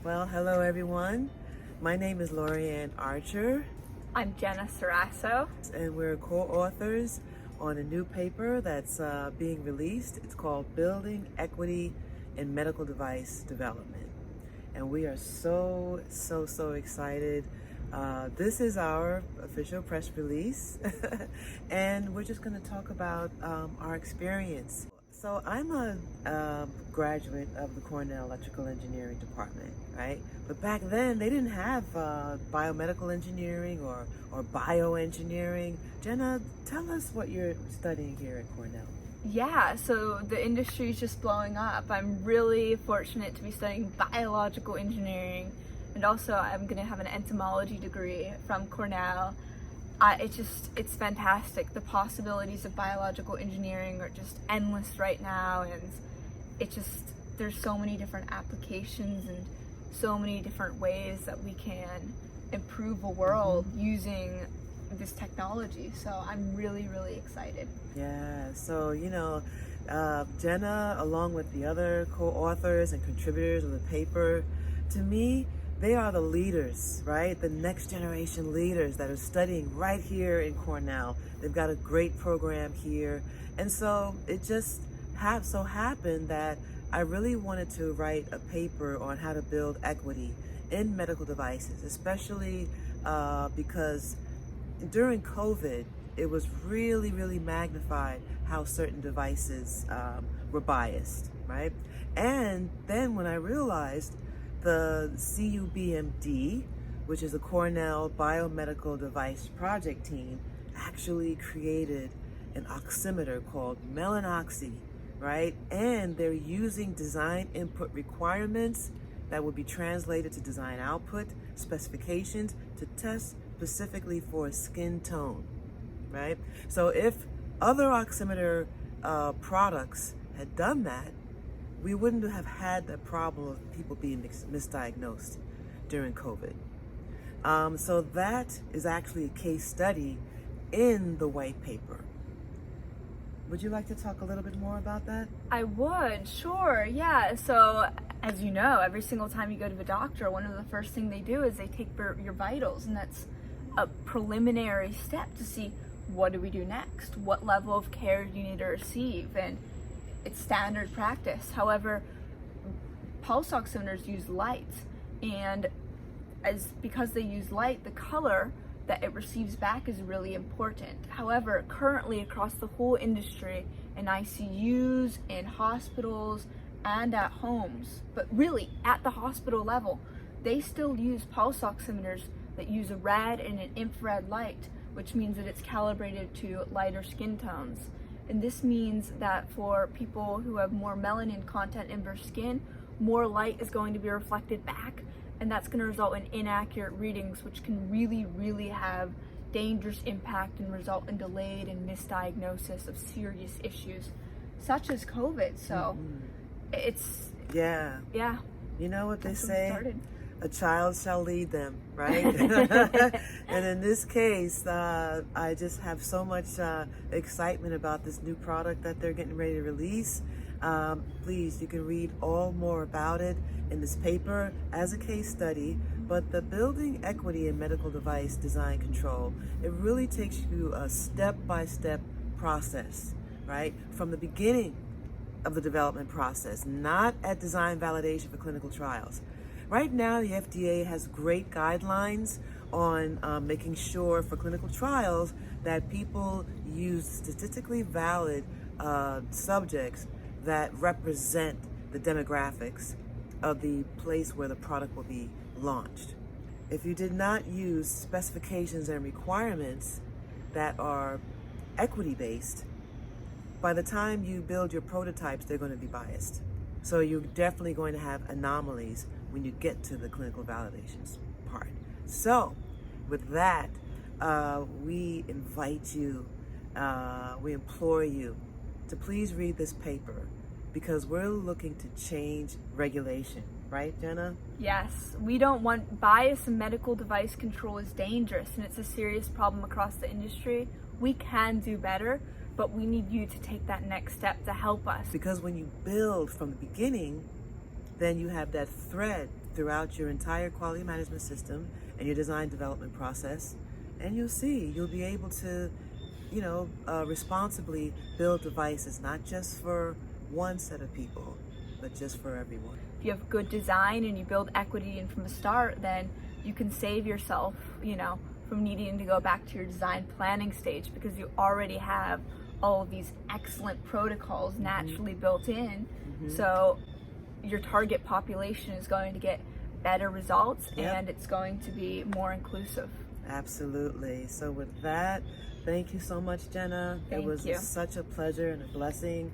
Well, hello everyone. My name is Lorianne Archer, I'm Jenna Sarasso. and we're co-authors on a new paper that's being released. It's called Building Equity in Medical Device Development. And we are so excited. This is our official press release, and we're just going to talk about our experience. So I'm a graduate of the Cornell Electrical Engineering Department, right? But back then they didn't have biomedical engineering or bioengineering. Jenna, tell us what you're studying here at Cornell. Yeah, so the industry is just blowing up. I'm really fortunate to be studying biological engineering, and also I'm going to have an entomology degree from Cornell. It's fantastic. The possibilities of biological engineering are just endless right now, and there's so many different applications and so many different ways that we can improve the world using this technology. So I'm really excited. Yeah, so Jenna, along with the other co-authors and contributors of the paper, to me, they are the leaders, right? The next generation leaders that are studying right here in Cornell. They've got a great program here. And so it just so happened that I really wanted to write a paper on how to build equity in medical devices, especially because during COVID, it was really magnified how certain devices were biased, right? And then when I realized the CUBMD, which is a Cornell Biomedical Device Project team, actually created an oximeter called MelanOxi, right? And they're using design input requirements that will be translated to design output specifications to test specifically for skin tone, right? So if other oximeter products had done that, we wouldn't have had the problem of people being misdiagnosed during COVID. So that is actually a case study in the white paper. Would you like to talk a little bit more about that? I would, sure, yeah. So as you know, every single time you go to the doctor, one of the first things they do is they take your vitals, and that's a preliminary step to see what do we do next? What level of care do you need to receive? And it's standard practice. However, pulse oximeters use light, and because they use light, the color that it receives back is really important. However, currently across the whole industry, in ICUs, in hospitals, and at homes, but really at the hospital level, they still use pulse oximeters that use a red and an infrared light, which means that it's calibrated to lighter skin tones. And this means that for people who have more melanin content in their skin, more light is going to be reflected back, and that's going to result in inaccurate readings, which can really have dangerous impact and result in delayed and misdiagnosis of serious issues, such as COVID. So it's... Yeah. You know what they say? A child shall lead them, right? And in this case, I just have so much excitement about this new product that they're getting ready to release. Please, you can read all more about it in this paper as a case study. But the Building Equity in Medical Device Design Control, it really takes you a step-by-step process, right? From the beginning of the development process, not at design validation for clinical trials. Right now, the FDA has great guidelines on making sure for clinical trials that people use statistically valid subjects that represent the demographics of the place where the product will be launched. If you did not use specifications and requirements that are equity-based, by the time you build your prototypes, they're going to be biased. So you're definitely going to have anomalies when you get to the clinical validations part. So with that, we invite you, we implore you to please read this paper, because we're looking to change regulation. Right, Jenna? Yes, we don't want bias in medical device control is dangerous, and it's a serious problem across the industry. We can do better, but we need you to take that next step to help us. Because when you build from the beginning, then you have that thread throughout your entire quality management system and your design development process, and you'll be able to, responsibly build devices, not just for one set of people, but just for everyone. If you have good design and you build equity in from the start, then you can save yourself, from needing to go back to your design planning stage, because you already have all of these excellent protocols naturally built in. So your target population is going to get better results, and it's going to be more inclusive. Absolutely. So with that, thank you so much, Jenna. Thank it was you. Such a pleasure and a blessing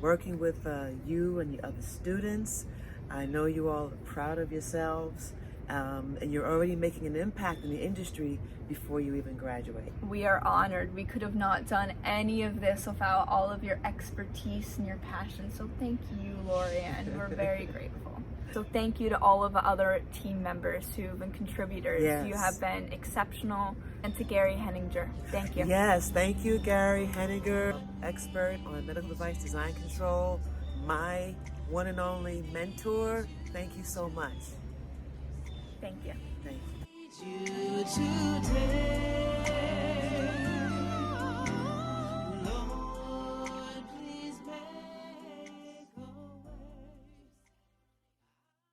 working with you and the other students. I know you all are proud of yourselves, and you're already making an impact in the industry before you even graduate. We are honored. We could have not done any of this without all of your expertise and your passion. So thank you, Lorianne. We're very grateful. So thank you to all of the other team members who've been contributors. Yes. You have been exceptional. And to Gary Henninger, thank you. Yes, thank you, Gary Henninger, expert on medical device design control, my one and only mentor. Thank you so much. Thank you. Thank you. You today.